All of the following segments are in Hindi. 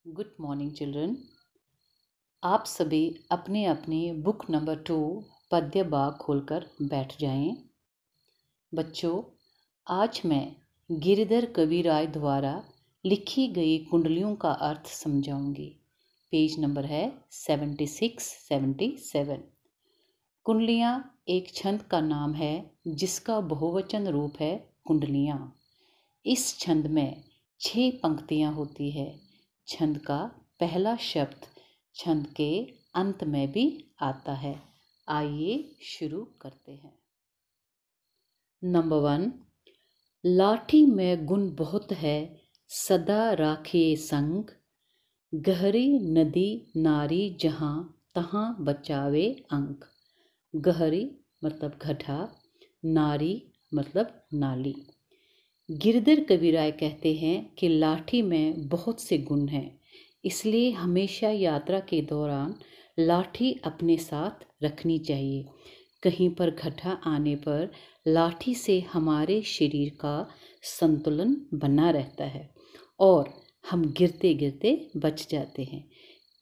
Good morning children. आप सभी अपने अपने बुक नंबर 2 पद्य बाग खोलकर बैठ जाएं। बच्चों, आज मैं गिरिधर कविराय द्वारा लिखी गई कुंडलियों का अर्थ समझाऊंगी। पेज नंबर है 76-77। कुंडलियाँ एक छंद का नाम है जिसका बहुवचन रूप है कुंडलियाँ। इस छंद में 6 पंक्तियाँ होती है। छंद का पहला शब्द छंद के अंत में भी आता है। आइए शुरू करते हैं। नंबर 1, लाठी में गुण बहुत है सदा राखे संग, गहरी नदी नारी जहाँ तहाँ बचावे अंक। गहरी मतलब गड्ढा, नारी मतलब नाली। गिरधर कविराय कहते हैं कि लाठी में बहुत से गुण हैं, इसलिए हमेशा यात्रा के दौरान लाठी अपने साथ रखनी चाहिए। कहीं पर गड्ढा आने पर लाठी से हमारे शरीर का संतुलन बना रहता है और हम गिरते गिरते बच जाते हैं।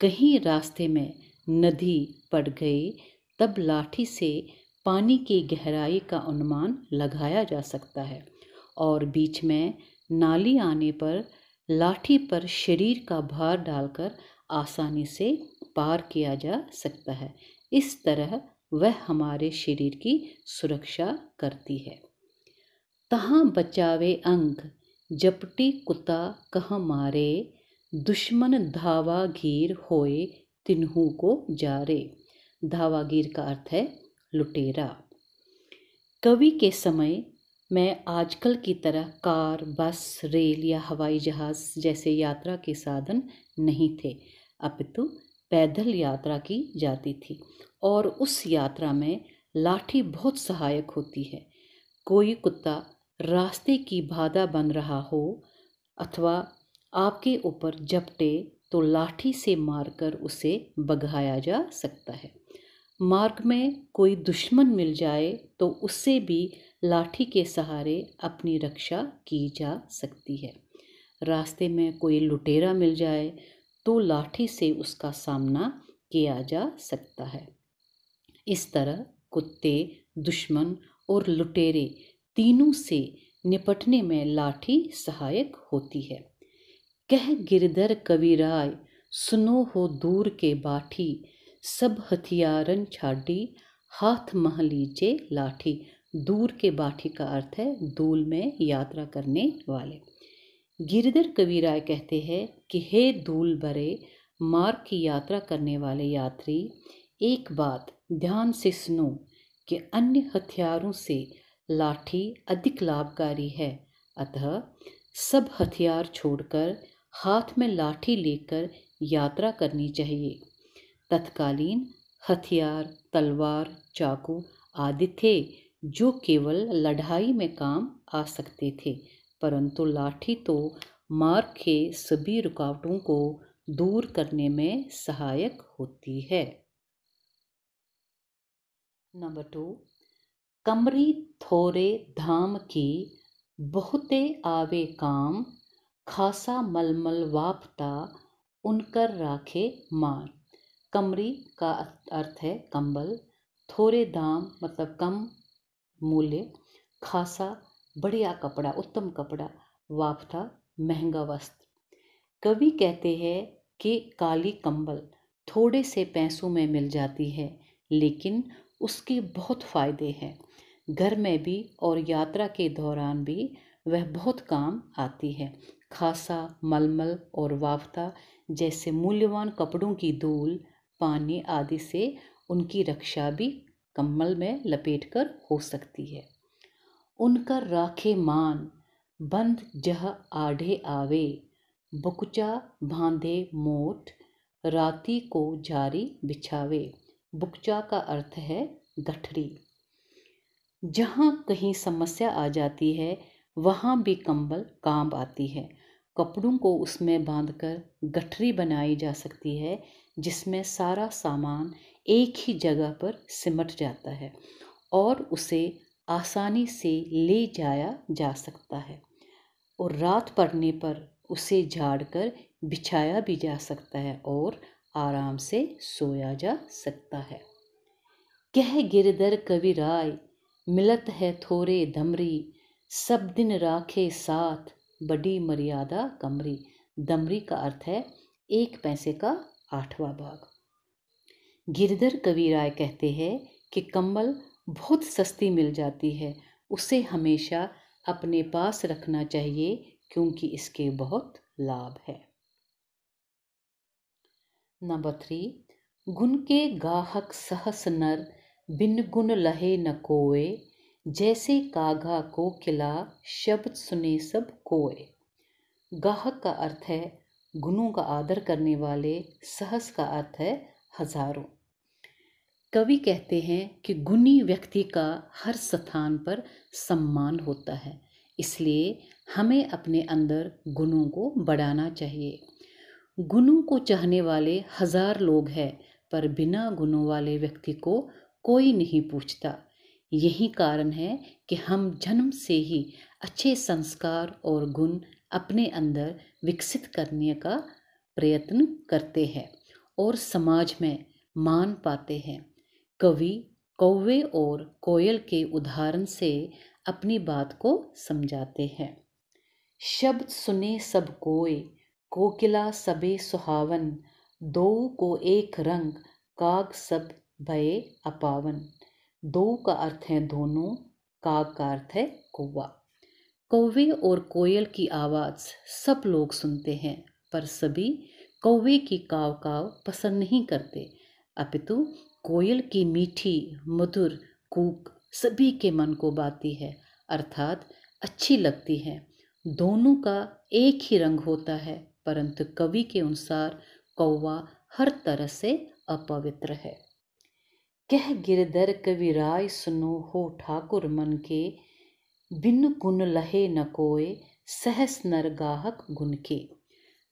कहीं रास्ते में नदी पड़ गई तब लाठी से पानी की गहराई का अनुमान लगाया जा सकता है और बीच में नाली आने पर लाठी पर शरीर का भार डालकर आसानी से पार किया जा सकता है। इस तरह वह हमारे शरीर की सुरक्षा करती है। तहाँ बचावे अंग, जपटी कुत्ता कह मारे, दुश्मन धावागीर होए तिन्हू को जारे। धावागीर का अर्थ है लुटेरा। कवि के समय में आजकल की तरह कार, बस, रेल या हवाई जहाज़ जैसे यात्रा के साधन नहीं थे, अपितु पैदल यात्रा की जाती थी और उस यात्रा में लाठी बहुत सहायक होती है। कोई कुत्ता रास्ते की बाधा बन रहा हो अथवा आपके ऊपर झपटे तो लाठी से मारकर उसे भगाया जा सकता है। मार्ग में कोई दुश्मन मिल जाए तो उससे भी लाठी के सहारे अपनी रक्षा की जा सकती है। रास्ते में कोई लुटेरा मिल जाए तो लाठी से उसका सामना किया जा सकता है। इस तरह कुत्ते, दुश्मन और लुटेरे तीनों से निपटने में लाठी सहायक होती है। कह गिरधर कविराय सुनो हो दूर के बाठी, सब हथियारन छाड़ी हाथ मह लीजे लाठी। दूर के बाठी का अर्थ है दूल में यात्रा करने वाले। गिरधर कविराय कहते हैं कि हे दूल भरे मार्ग की यात्रा करने वाले यात्री, एक बात ध्यान से सुनो कि अन्य हथियारों से लाठी अधिक लाभकारी है। अतः सब हथियार छोड़कर हाथ में लाठी लेकर यात्रा करनी चाहिए। तत्कालीन हथियार तलवार, चाकू आदि थे जो केवल लड़ाई में काम आ सकते थे, परंतु लाठी तो मार्ग के सभी रुकावटों को दूर करने में सहायक होती है। नंबर 2, कमरी थोरे धाम की बहुते आवे काम, खासा मलमल वापता उनकर राखे मान। कमरी का अर्थ है कंबल, थोड़े दाम मतलब कम मूल्य, खासा बढ़िया कपड़ा, उत्तम कपड़ा, वाफ्ता महंगा वस्त्र। कवि कहते हैं कि काली कंबल थोड़े से पैसों में मिल जाती है लेकिन उसके बहुत फायदे हैं। घर में भी और यात्रा के दौरान भी वह बहुत काम आती है। खासा, मलमल और वाफ्ता जैसे मूल्यवान कपड़ों की धूल, पानी आदि से उनकी रक्षा भी कम्बल में लपेटकर हो सकती है। उनका राखे मान, बंद जह आढ़े आवे, बुकचा बांधे मोट, राती को जारी बिछावे। बुकचा का अर्थ है गठरी। जहाँ कहीं समस्या आ जाती है वहाँ भी कंबल काम आती है। कपड़ों को उसमें बांधकर गठरी बनाई जा सकती है जिसमें सारा सामान एक ही जगह पर सिमट जाता है और उसे आसानी से ले जाया जा सकता है और रात पड़ने पर उसे झाड़कर बिछाया भी जा सकता है और आराम से सोया जा सकता है। कह गिरधर कविराय मिलत है थोरे दमरी, सब दिन राखे साथ बड़ी मर्यादा कमरी। दमरी का अर्थ है 1 पैसे का 8वां भाग। गिरधर कविराय कहते हैं कि कम्बल बहुत सस्ती मिल जाती है, उसे हमेशा अपने पास रखना चाहिए क्योंकि इसके बहुत लाभ है। नंबर 3, गुण के गाहक सहस नर, बिन गुण लहे न कोय, जैसे कागा कोकिला, शब्द सुने सब कोय। गाहक का अर्थ है गुणों का आदर करने वाले, सहस का अर्थ है हजारों। कवि कहते हैं कि गुणी व्यक्ति का हर स्थान पर सम्मान होता है, इसलिए हमें अपने अंदर गुणों को बढ़ाना चाहिए। गुणों को चाहने वाले 1000 लोग हैं, पर बिना गुणों वाले व्यक्ति को कोई नहीं पूछता। यही कारण है कि हम जन्म से ही अच्छे संस्कार और गुण अपने अंदर विकसित करने का प्रयत्न करते हैं और समाज में मान पाते हैं। कवि कौवे और कोयल के उदाहरण से अपनी बात को समझाते हैं। शब्द सुने सब कोय, कोकिला सबे सुहावन, दो को एक रंग, काग सब भये अपावन। दो का अर्थ है दोनों, काग का अर्थ है कौवा। कौवे और कोयल की आवाज़ सब लोग सुनते हैं, पर सभी कौवे की काव काव पसंद नहीं करते, अपितु कोयल की मीठी मधुर कूक सभी के मन को भाती है, अर्थात अच्छी लगती है। दोनों का एक ही रंग होता है, परंतु कवि के अनुसार कौवा हर तरह से अपवित्र है। कह गिरधर कविराय सुनो हो ठाकुर मन के, बिन गुण लहे न कोय, सहस नर गाहक गुण के।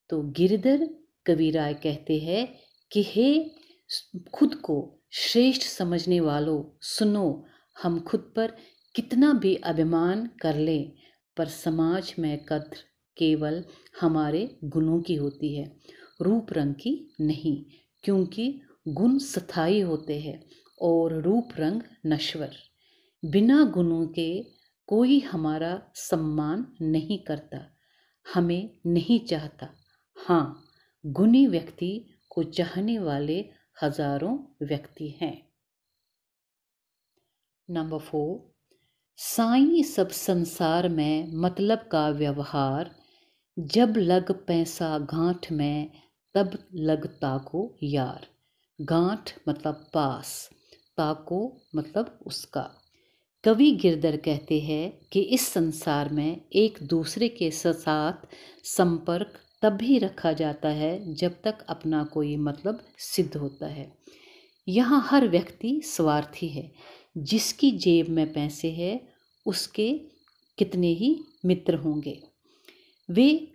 तो गिरधर कविराय कहते हैं कि हे खुद को श्रेष्ठ समझने वालों, सुनो, हम खुद पर कितना भी अभिमान कर लें, पर समाज में कद्र केवल हमारे गुणों की होती है, रूप रंग की नहीं, क्योंकि गुण स्थायी होते हैं और रूप रंग नश्वर। बिना गुणों के कोई हमारा सम्मान नहीं करता, हमें नहीं चाहता। हाँ, गुणी व्यक्ति को चाहने वाले हजारों व्यक्ति हैं। नंबर 4, साईं सब संसार में मतलब का व्यवहार, जब लग पैसा गांठ में तब लग ताको यार। गांठ मतलब पास, ताको मतलब उसका। कवि गिरधर कहते हैं कि इस संसार में एक दूसरे के साथ संपर्क तभी रखा जाता है जब तक अपना कोई मतलब सिद्ध होता है। यहाँ हर व्यक्ति स्वार्थी है। जिसकी जेब में पैसे हैं उसके कितने ही मित्र होंगे। वे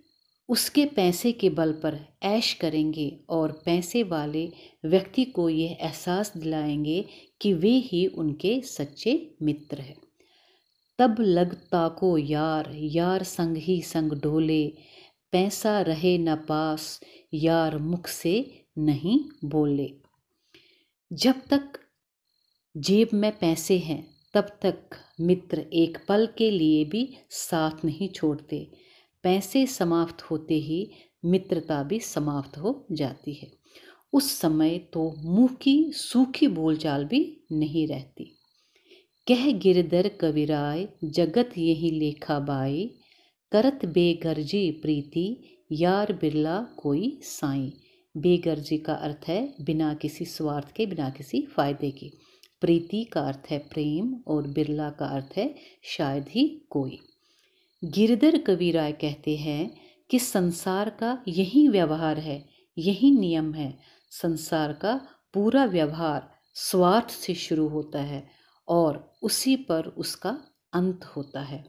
उसके पैसे के बल पर ऐश करेंगे और पैसे वाले व्यक्ति को यह एहसास दिलाएंगे कि वे ही उनके सच्चे मित्र हैं। तब लगता को यार, यार संग ही संग डोले, पैसा रहे न पास, यार मुख से नहीं बोले। जब तक जेब में पैसे हैं तब तक मित्र एक पल के लिए भी साथ नहीं छोड़ते। पैसे समाप्त होते ही मित्रता भी समाप्त हो जाती है। उस समय तो मुंह की सूखी बोलचाल भी नहीं रहती। कह गिरधर कविराय जगत यही लेखा बाई, करत बेगर्जी प्रीति, यार बिरला कोई साई। बेगर्जी का अर्थ है बिना किसी स्वार्थ के, बिना किसी फायदे के। प्रीति का अर्थ है प्रेम और बिरला का अर्थ है शायद ही कोई। गिरधर कविराय कहते हैं कि संसार का यही व्यवहार है, यही नियम है। संसार का पूरा व्यवहार स्वार्थ से शुरू होता है और उसी पर उसका अंत होता है।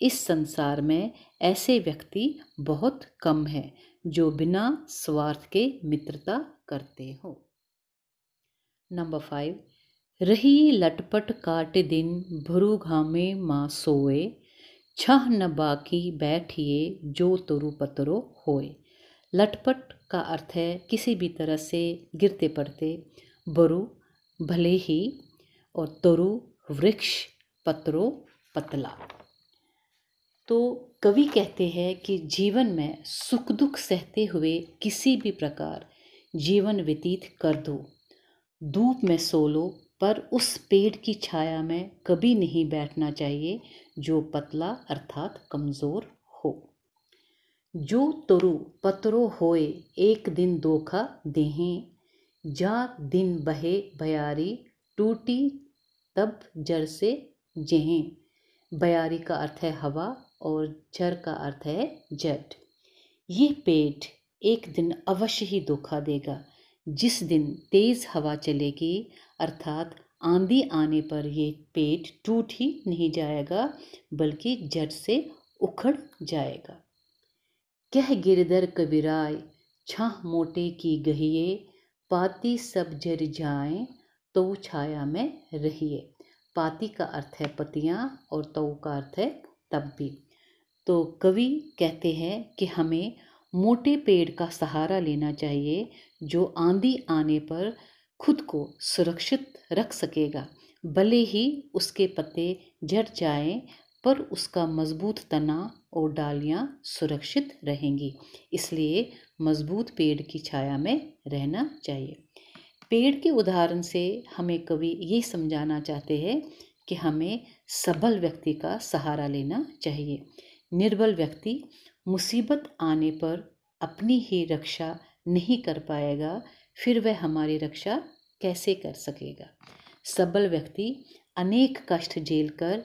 इस संसार में ऐसे व्यक्ति बहुत कम हैं जो बिना स्वार्थ के मित्रता करते हो। नंबर 5, रही लटपट काट दिन, भरू घामे माँ सोए, छह न बाकी बैठिए, जो तुरु पतरो होए। लटपट का अर्थ है किसी भी तरह से गिरते पड़ते। बरु भले ही, और तरु वृक्ष, पत्रो पतला। तो कवि कहते हैं कि जीवन में सुख दुख सहते हुए किसी भी प्रकार जीवन व्यतीत कर दो। धूप में सो लो, पर उस पेड़ की छाया में कभी नहीं बैठना चाहिए जो पतला अर्थात कमजोर हो। जो तरु पतरो होए एक दिन धोखा देहें, जा दिन बहे बयारी टूटी तब जड़ से जेहें। बयारी का अर्थ है हवा और जड़ का अर्थ है जड़। ये पेड़ एक दिन अवश्य ही धोखा देगा। जिस दिन तेज हवा चलेगी अर्थात आंधी आने पर ये पेड़ टूट ही नहीं जाएगा बल्कि जड़ से उखड़ जाएगा। कह गिरधर कबीराय छाह मोटे की गहिए, पाती सब जर जाए तो छाया में रहिए। पाती का अर्थ है पतियाँ और तऊ का अर्थ है तब भी। तो कवि कहते हैं कि हमें मोटे पेड़ का सहारा लेना चाहिए जो आंधी आने पर खुद को सुरक्षित रख सकेगा। भले ही उसके पत्ते झड़ जाएं पर उसका मजबूत तना और डालियां सुरक्षित रहेंगी। इसलिए मजबूत पेड़ की छाया में रहना चाहिए। पेड़ के उदाहरण से हमें कवि ये समझाना चाहते हैं कि हमें सबल व्यक्ति का सहारा लेना चाहिए। निर्बल व्यक्ति मुसीबत आने पर अपनी ही रक्षा नहीं कर पाएगा, फिर वह हमारी रक्षा कैसे कर सकेगा। सबल व्यक्ति अनेक कष्ट झेलकर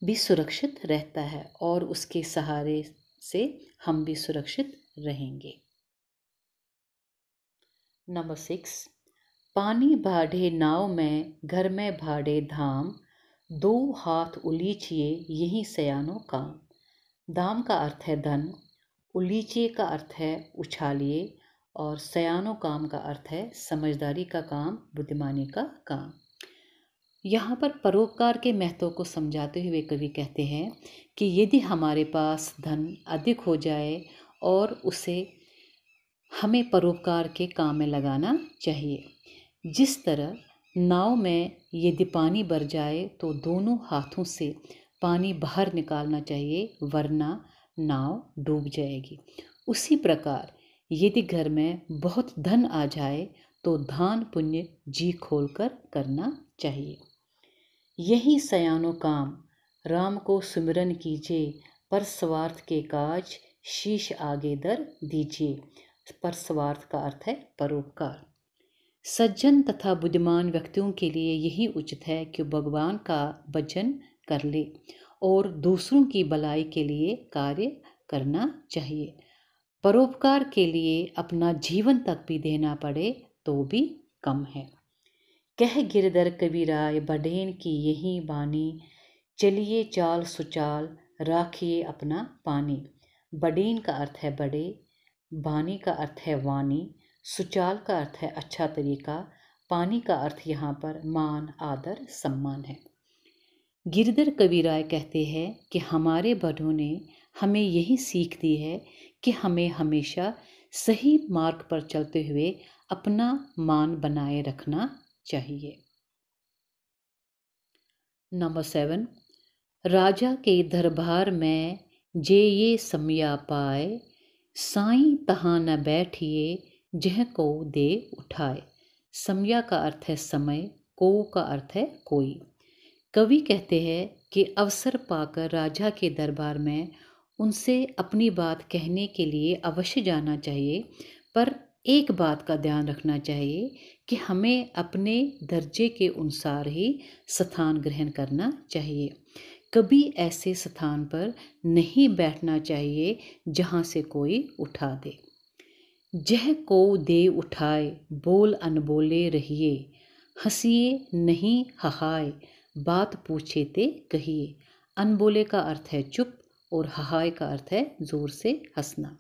भी सुरक्षित रहता है और उसके सहारे से हम भी सुरक्षित रहेंगे। नंबर 6, पानी भाड़े नाव में घर में भाड़े धाम, दो हाथ उलीचिए यही सयानो काम। दाम का अर्थ है धन, उलीचिए का अर्थ है उछालिए और सयानो काम का अर्थ है समझदारी का काम, बुद्धिमानी का काम। यहाँ पर परोपकार के महत्व को समझाते हुए कवि कहते हैं कि यदि हमारे पास धन अधिक हो जाए और उसे हमें परोपकार के काम में लगाना चाहिए। जिस तरह नाव में यदि पानी भर जाए तो दोनों हाथों से पानी बाहर निकालना चाहिए वरना नाव डूब जाएगी। उसी प्रकार यदि घर में बहुत धन आ जाए तो दान पुण्य जी खोलकर करना चाहिए। यही सयानो काम राम को सुमिरन कीजिए, पर स्वार्थ के काज शीश आगे दर दीजिए। पर स्वार्थ का अर्थ है परोपकार। सज्जन तथा बुद्धिमान व्यक्तियों के लिए यही उचित है कि भगवान का भजन कर ले और दूसरों की भलाई के लिए कार्य करना चाहिए। परोपकार के लिए अपना जीवन तक भी देना पड़े तो भी कम है। कह गिरधर कबीराय बढ़ेन की यही बानी, चलिए चाल सुचाल राखिए अपना पानी। बढ़ेन का अर्थ है बड़े, बानी का अर्थ है वाणी, सुचाल का अर्थ है अच्छा तरीका, पानी का अर्थ यहाँ पर मान आदर सम्मान है। गिरधर कबीराय कहते हैं कि हमारे बड़ों ने हमें यही सीख दी है कि हमें हमेशा सही मार्ग पर चलते हुए अपना मान बनाए रखना चाहिए। नंबर 7, राजा के दरबार में जे ये समया पाए, साईं तहाँ न बैठिए जह को दे उठाए। समया का अर्थ है समय, को का अर्थ है कोई। कवि कहते हैं कि अवसर पाकर राजा के दरबार में उनसे अपनी बात कहने के लिए अवश्य जाना चाहिए, पर एक बात का ध्यान रखना चाहिए कि हमें अपने दर्जे के अनुसार ही स्थान ग्रहण करना चाहिए। कभी ऐसे स्थान पर नहीं बैठना चाहिए जहाँ से कोई उठा दे। जह को दे उठाए बोल अनबोले रहिए, हंसिए नहीं हहाय बात पूछे ते कहिए। अनबोले का अर्थ है चुप और हहाय का अर्थ है जोर से हंसना।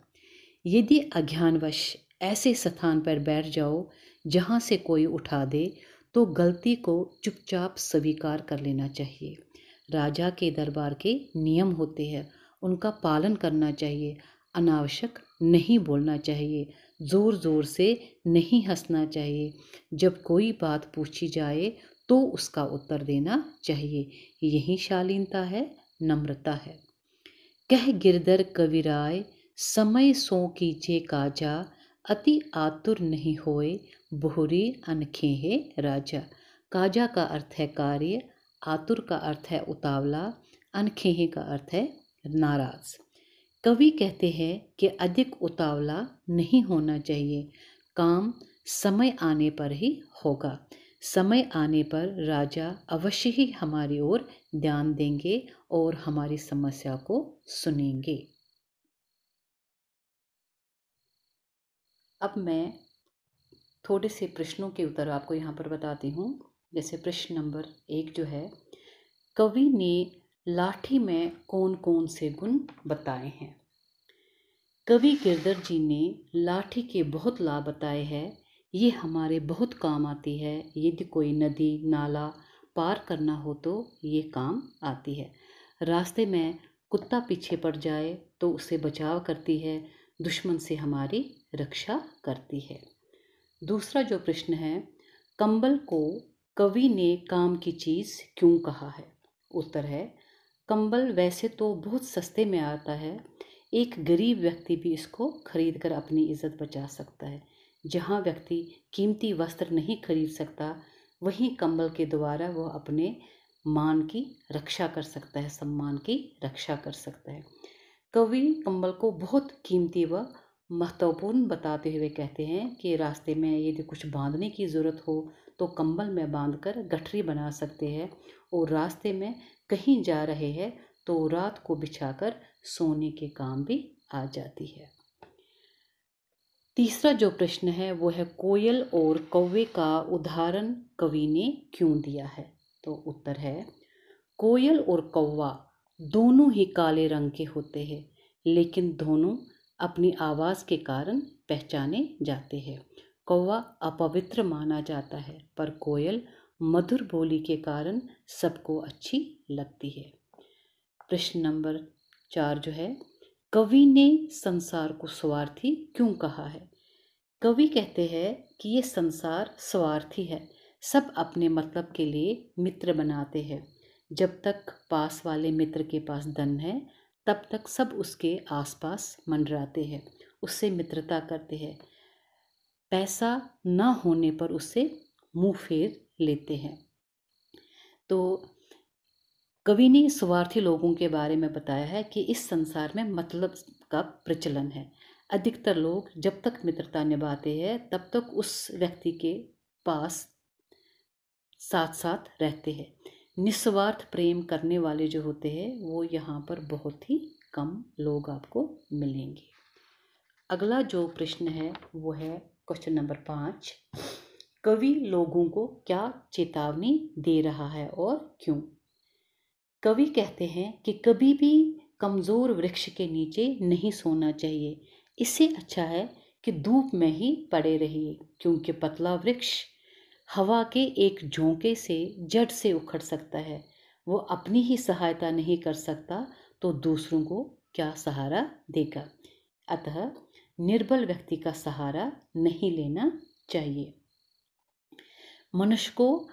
यदि अज्ञानवश ऐसे स्थान पर बैठ जाओ जहाँ से कोई उठा दे तो गलती को चुपचाप स्वीकार कर लेना चाहिए। राजा के दरबार के नियम होते हैं, उनका पालन करना चाहिए, अनावश्यक नहीं बोलना चाहिए, ज़ोर ज़ोर से नहीं हंसना चाहिए। जब कोई बात पूछी जाए तो उसका उत्तर देना चाहिए। यही शालीनता है, नम्रता है। कह गिरधर कविराय समय सो कीजे काजा, अति आतुर नहीं होए बहुरी अनखेहे राजा। काजा का अर्थ है कार्य, आतुर का अर्थ है उतावला, अनखेहे का अर्थ है नाराज। कवि कहते हैं कि अधिक उतावला नहीं होना चाहिए, काम समय आने पर ही होगा। समय आने पर राजा अवश्य ही हमारी ओर ध्यान देंगे और हमारी समस्या को सुनेंगे। अब मैं थोड़े से प्रश्नों के उत्तर आपको यहाँ पर बताती हूँ। जैसे प्रश्न नंबर 1 जो है, कवि ने लाठी में कौन कौन से गुण बताए हैं? कवि गिरधर जी ने लाठी के बहुत लाभ बताए हैं। ये हमारे बहुत काम आती है। यदि कोई नदी नाला पार करना हो तो ये काम आती है। रास्ते में कुत्ता पीछे पड़ जाए तो उसे बचाव करती है, दुश्मन से हमारी रक्षा करती है। दूसरा जो प्रश्न है, कंबल को कवि ने काम की चीज़ क्यों कहा है? उत्तर है, कंबल वैसे तो बहुत सस्ते में आता है, एक गरीब व्यक्ति भी इसको खरीद कर अपनी इज्जत बचा सकता है। जहाँ व्यक्ति कीमती वस्त्र नहीं खरीद सकता, वहीं कंबल के द्वारा वह अपने मान की रक्षा कर सकता है, सम्मान की रक्षा कर सकता है। कवि कंबल को बहुत कीमती व महत्वपूर्ण बताते हुए कहते हैं कि रास्ते में यदि कुछ बांधने की ज़रूरत हो तो कंबल में बांधकर गठरी बना सकते हैं, और रास्ते में कहीं जा रहे हैं तो रात को बिछाकर सोने के काम भी आ जाती है। तीसरा जो प्रश्न है वो है, कोयल और कौवे का उदाहरण कवि ने क्यों दिया है? तो उत्तर है, कोयल और कौवा दोनों ही काले रंग के होते हैं, लेकिन दोनों अपनी आवाज़ के कारण पहचाने जाते हैं। कौवा अपवित्र माना जाता है, पर कोयल मधुर बोली के कारण सबको अच्छी लगती है। प्रश्न नंबर 4 जो है, कवि ने संसार को स्वार्थी क्यों कहा है? कवि कहते हैं कि ये संसार स्वार्थी है, सब अपने मतलब के लिए मित्र बनाते हैं। जब तक पास वाले मित्र के पास धन है तब तक सब उसके आसपास मंडराते हैं, उससे मित्रता करते हैं। पैसा न होने पर उससे मुंह फेर लेते हैं। तो कवि ने स्वार्थी लोगों के बारे में बताया है कि इस संसार में मतलब का प्रचलन है। अधिकतर लोग जब तक मित्रता निभाते हैं तब तक उस व्यक्ति के पास साथ साथ रहते हैं। निस्वार्थ प्रेम करने वाले जो होते हैं वो यहाँ पर बहुत ही कम लोग आपको मिलेंगे। अगला जो प्रश्न है वो है क्वेश्चन नंबर 5, कवि लोगों को क्या चेतावनी दे रहा है और क्यों? कवि कहते हैं कि कभी भी कमज़ोर वृक्ष के नीचे नहीं सोना चाहिए। इससे अच्छा है कि धूप में ही पड़े रहिए, क्योंकि पतला वृक्ष हवा के एक झोंके से जड़ से उखड़ सकता है। वो अपनी ही सहायता नहीं कर सकता तो दूसरों को क्या सहारा देगा। अतः निर्बल व्यक्ति का सहारा नहीं लेना चाहिए। मनुष्य को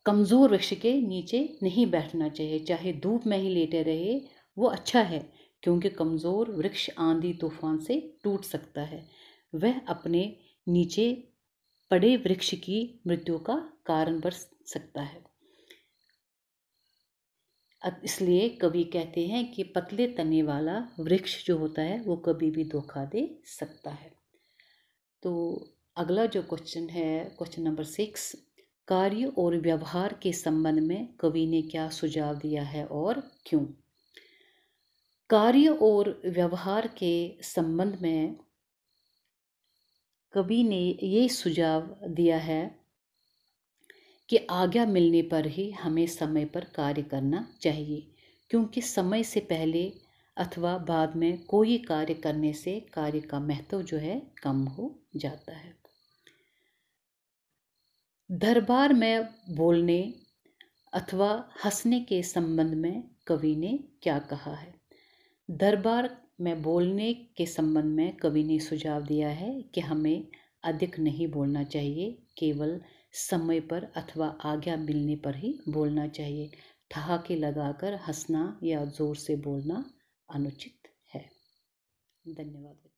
कमज़ोर वृक्ष के नीचे नहीं बैठना चाहिए, चाहे धूप में ही लेटे रहे वो अच्छा है, क्योंकि कमज़ोर वृक्ष आंधी तूफान से टूट सकता है। वह अपने नीचे पड़े वृक्ष की मृत्यु का कारण बन सकता है। इसलिए कवि कहते हैं कि पतले तने वाला वृक्ष जो होता है वो कभी भी धोखा दे सकता है। तो अगला जो क्वेश्चन है क्वेश्चन नंबर 6, कार्य और व्यवहार के संबंध में कवि ने क्या सुझाव दिया है और क्यों? कार्य और व्यवहार के संबंध में कवि ने ये सुझाव दिया है कि आज्ञा मिलने पर ही हमें समय पर कार्य करना चाहिए, क्योंकि समय से पहले अथवा बाद में कोई कार्य करने से कार्य का महत्व जो है कम हो जाता है। दरबार में बोलने अथवा हंसने के संबंध में कवि ने क्या कहा है? दरबार मैं बोलने के संबंध में कवि ने सुझाव दिया है कि हमें अधिक नहीं बोलना चाहिए, केवल समय पर अथवा आज्ञा मिलने पर ही बोलना चाहिए। ठहाके लगाकर हंसना या जोर से बोलना अनुचित है। धन्यवाद।